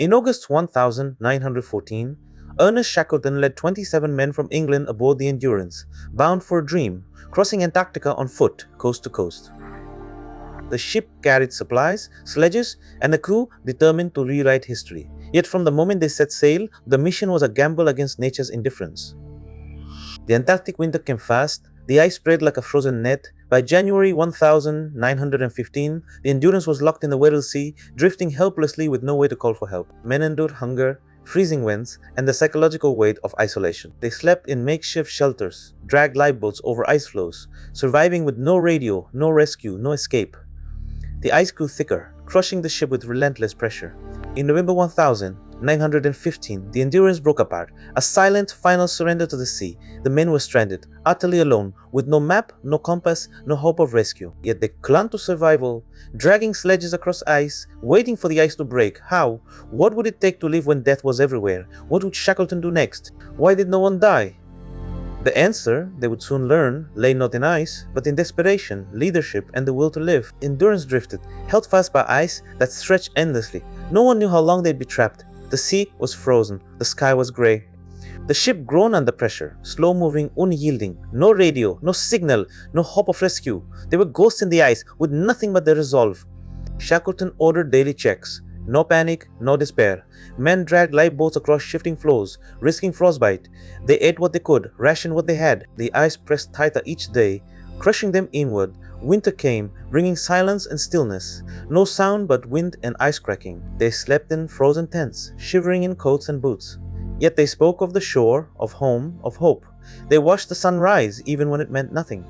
In August 1914, Ernest Shackleton led 27 men from England aboard the Endurance, bound for a dream, crossing Antarctica on foot, coast to coast. The ship carried supplies, sledges, and a crew determined to rewrite history. Yet from the moment they set sail, the mission was a gamble against nature's indifference. The Antarctic winter came fast, the ice spread like a frozen net. By January 1915, the Endurance was locked in the Weddell Sea, drifting helplessly with no way to call for help. Men endured hunger, freezing winds, and the psychological weight of isolation. They slept in makeshift shelters, dragged lifeboats over ice floes, surviving with no radio, no rescue, no escape. The ice grew thicker, crushing the ship with relentless pressure. In November 1915, the Endurance broke apart, a silent final surrender to the sea. The men were stranded, utterly alone, with no map, no compass, no hope of rescue. Yet they clung to survival, dragging sledges across ice, waiting for the ice to break. How? What would it take to live when death was everywhere? What would Shackleton do next? Why did no one die? The answer, they would soon learn, lay not in ice, but in desperation, leadership, and the will to live. Endurance drifted, held fast by ice that stretched endlessly. No one knew how long they'd be trapped. The sea was frozen, the sky was grey. The ship groaned under pressure, slow-moving, unyielding. No radio, no signal, no hope of rescue. They were ghosts in the ice, with nothing but their resolve. Shackleton ordered daily checks. No panic, no despair. Men dragged lifeboats across shifting floes, risking frostbite. They ate what they could, rationed what they had. The ice pressed tighter each day, crushing them inward. Winter came, bringing silence and stillness. No sound but wind and ice cracking. They slept in frozen tents, shivering in coats and boots. Yet they spoke of the shore, of home, of hope. They watched the sun rise, even when it meant nothing.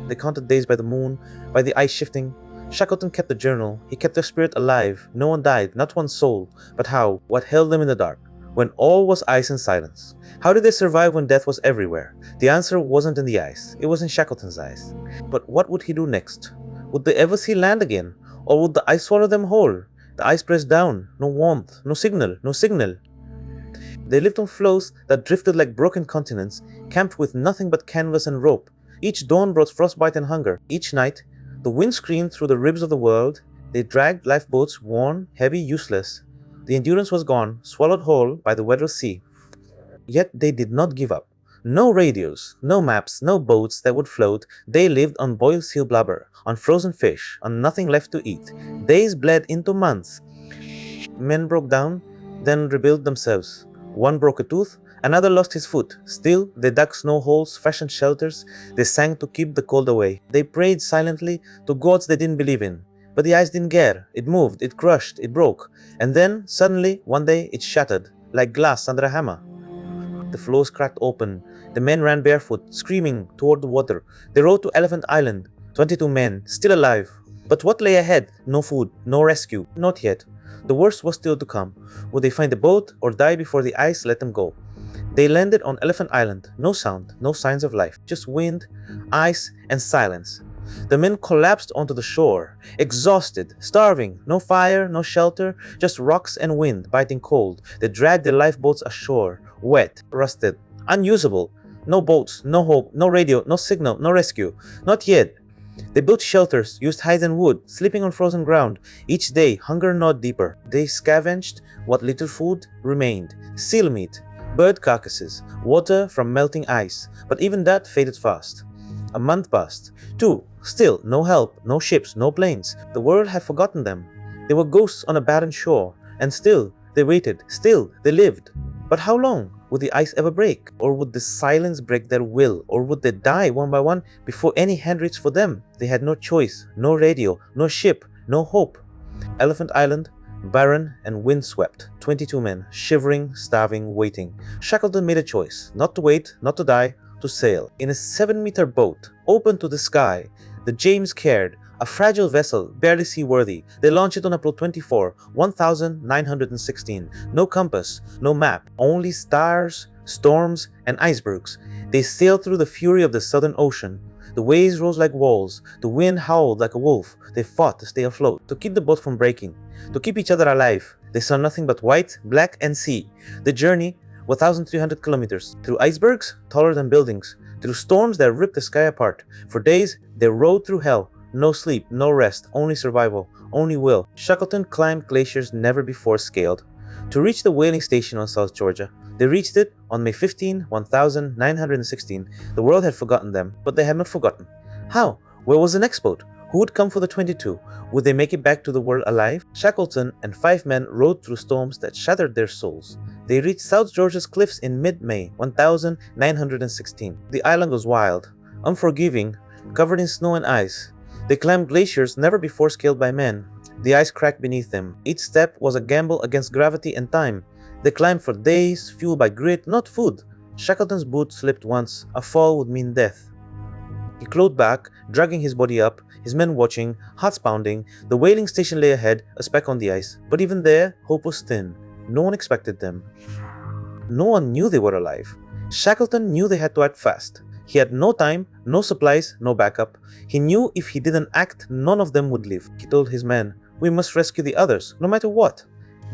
They counted days by the moon, by the ice shifting. Shackleton kept a journal. He kept their spirit alive. No one died, not one soul. But how? What held them in the dark? When all was ice and silence. How did they survive when death was everywhere? The answer wasn't in the ice. It was in Shackleton's eyes. But what would he do next? Would they ever see land again? Or would the ice swallow them whole? The ice pressed down. No warmth. No signal. No signal. They lived on floes that drifted like broken continents, camped with nothing but canvas and rope. Each dawn brought frostbite and hunger. Each night, the wind screamed through the ribs of the world. They dragged lifeboats, worn, heavy, useless. The Endurance was gone, swallowed whole by the Weddell Sea. Yet they did not give up. No radios, no maps, no boats that would float. They lived on boiled seal blubber, on frozen fish, on nothing left to eat. Days bled into months. Men broke down, then rebuilt themselves. One broke a tooth, another lost his foot. Still, they dug snow holes, fashioned shelters. They sang to keep the cold away. They prayed silently to gods they didn't believe in. But the ice didn't care. It moved, it crushed, it broke. And then, suddenly, one day, it shattered, like glass under a hammer. The floes cracked open. The men ran barefoot, screaming toward the water. They rowed to Elephant Island. 22 men, still alive. But what lay ahead? No food, no rescue. Not yet. The worst was still to come. Would they find a boat or die before the ice let them go? They landed on Elephant Island. No sound, no signs of life. Just wind, ice, and silence. The men collapsed onto the shore, exhausted, starving. No fire, no shelter, just rocks and wind, biting cold. They dragged their lifeboats ashore, wet, rusted, unusable. No boats, no hope, no radio, no signal, no rescue. Not yet. They built shelters, used hides and wood, sleeping on frozen ground. Each day, hunger gnawed deeper. They scavenged what little food remained. Seal meat, bird carcasses, water from melting ice. But even that faded fast. A month passed. 2. Still, no help, no ships, no planes. The world had forgotten them. They were ghosts on a barren shore. And still, they waited. Still, they lived. But how long? Would the ice ever break? Or would the silence break their will? Or would they die one by one before any hand reached for them? They had no choice, no radio, no ship, no hope. Elephant Island, barren and windswept. 22 men, shivering, starving, waiting. Shackleton made a choice, not to wait, not to die, to sail. In a 7-meter boat, open to the sky, the James Caird, a fragile vessel, barely seaworthy. They launched it on April 24, 1916. No compass, no map, only stars, storms, and icebergs. They sailed through the fury of the Southern Ocean. The waves rose like walls. The wind howled like a wolf. They fought to stay afloat, to keep the boat from breaking, to keep each other alive. They saw nothing but white, black, and sea. The journey, 1,300 kilometers, through icebergs taller than buildings, through storms that ripped the sky apart. For days, they rode through hell. No sleep, no rest, only survival, only will. Shackleton climbed glaciers never before scaled. to reach the whaling station on South Georgia. They reached it on May 15, 1916. The world had forgotten them, but they had not forgotten. How? Where was the next boat? Who would come for the 22? Would they make it back to the world alive? Shackleton and 5 men rode through storms that shattered their souls. They reached South Georgia's cliffs in mid-May 1916. The island was wild, unforgiving, covered in snow and ice. They climbed glaciers never before scaled by men. The ice cracked beneath them. Each step was a gamble against gravity and time. They climbed for days, fueled by grit, not food. Shackleton's boot slipped once. A fall would mean death. He clawed back, dragging his body up, his men watching, hearts pounding. The whaling station lay ahead, a speck on the ice. But even there, hope was thin. No one expected them. No one knew they were alive. Shackleton knew they had to act fast. He had no time, no supplies, no backup. He knew if he didn't act, none of them would live. He told his men, "We must rescue the others, no matter what."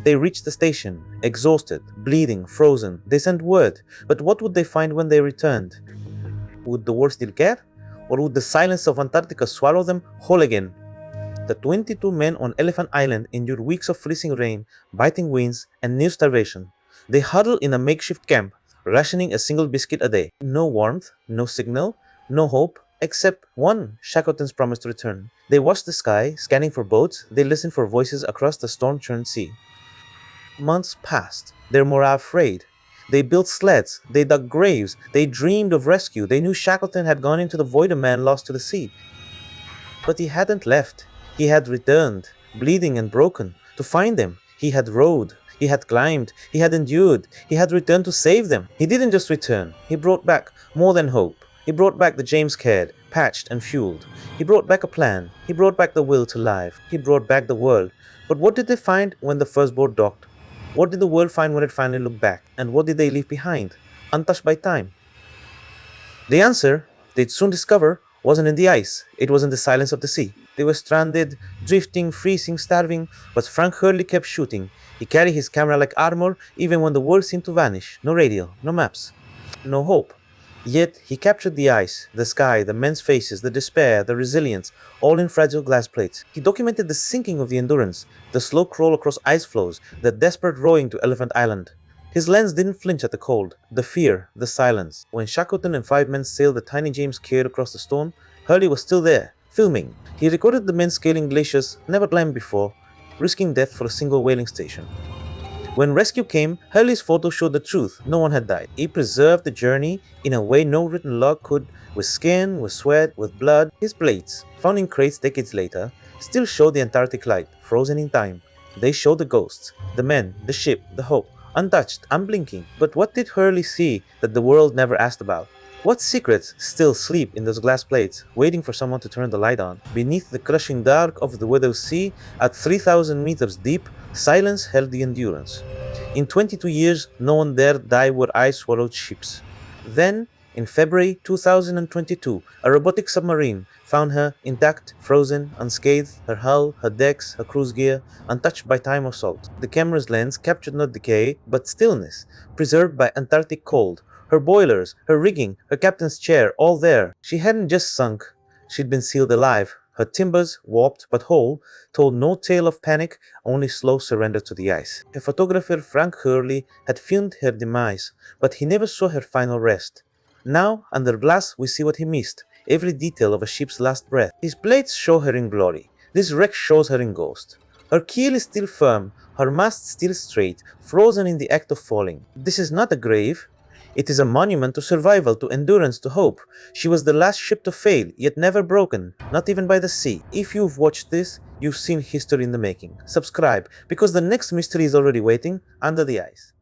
They reached the station, exhausted, bleeding, frozen. They sent word, but what would they find when they returned? Would the world still care? Or would the silence of Antarctica swallow them whole again? The 22 men on Elephant Island endured weeks of freezing rain, biting winds, and near starvation. They huddled in a makeshift camp, rationing a single biscuit a day. No warmth, no signal, no hope, except one, Shackleton's promise to return. They watched the sky, scanning for boats. They listened for voices across the storm-churned sea. Months passed. Their morale frayed. They built sleds. They dug graves. They dreamed of rescue. They knew Shackleton had gone into the void, a man lost to the sea. But he hadn't left. He had returned, bleeding and broken, to find them. He had rowed. He had climbed. He had endured. He had returned to save them. He didn't just return. He brought back more than hope. He brought back the James Caird, patched and fueled. He brought back a plan. He brought back the will to live. He brought back the world. But what did they find when the first boat docked? What did the world find when it finally looked back? And what did they leave behind, untouched by time? The answer, they'd soon discover, wasn't in the ice. It was in the silence of the sea. They were stranded, drifting, freezing, starving, but Frank Hurley kept shooting. He carried his camera like armor, even when the world seemed to vanish. No radio, no maps, no hope. Yet he captured the ice, the sky, the men's faces, the despair, the resilience, all in fragile glass plates. He documented the sinking of the Endurance, the slow crawl across ice floes, the desperate rowing to Elephant Island. His lens didn't flinch at the cold, the fear, the silence. When Shackleton and 5 men sailed the tiny James Caird across the storm, Hurley was still there, filming. He recorded the men scaling glaciers never climbed before, risking death for a single whaling station. When rescue came, Hurley's photo showed the truth. No one had died. He preserved the journey in a way no written log could, with skin, with sweat, with blood. His plates, found in crates decades later, still show the Antarctic light, frozen in time. They show the ghosts, the men, the ship, the hope, untouched, unblinking. But what did Hurley see that the world never asked about? What secrets still sleep in those glass plates, waiting for someone to turn the light on? Beneath the crushing dark of the weather sea, at 3,000 meters deep, silence held the Endurance. In 22 years, no one dared die where ice swallowed ships. Then, in February 2022, a robotic submarine found her intact, frozen, unscathed, her hull, her decks, her cruise gear, untouched by time or salt. The camera's lens captured not decay, but stillness, preserved by Antarctic cold. Her boilers, her rigging, her captain's chair, all there. She hadn't just sunk, she'd been sealed alive. Her timbers, warped but whole, told no tale of panic, only slow surrender to the ice. Her photographer Frank Hurley had filmed her demise, but he never saw her final rest. Now, under glass, we see what he missed, every detail of a ship's last breath. His plates show her in glory. This wreck shows her in ghost. Her keel is still firm, her mast still straight, frozen in the act of falling. This is not a grave. It is a monument to survival, to endurance, to hope. She was the last ship to fail, yet never broken, not even by the sea. If you've watched this, you've seen history in the making. Subscribe, because the next mystery is already waiting under the ice.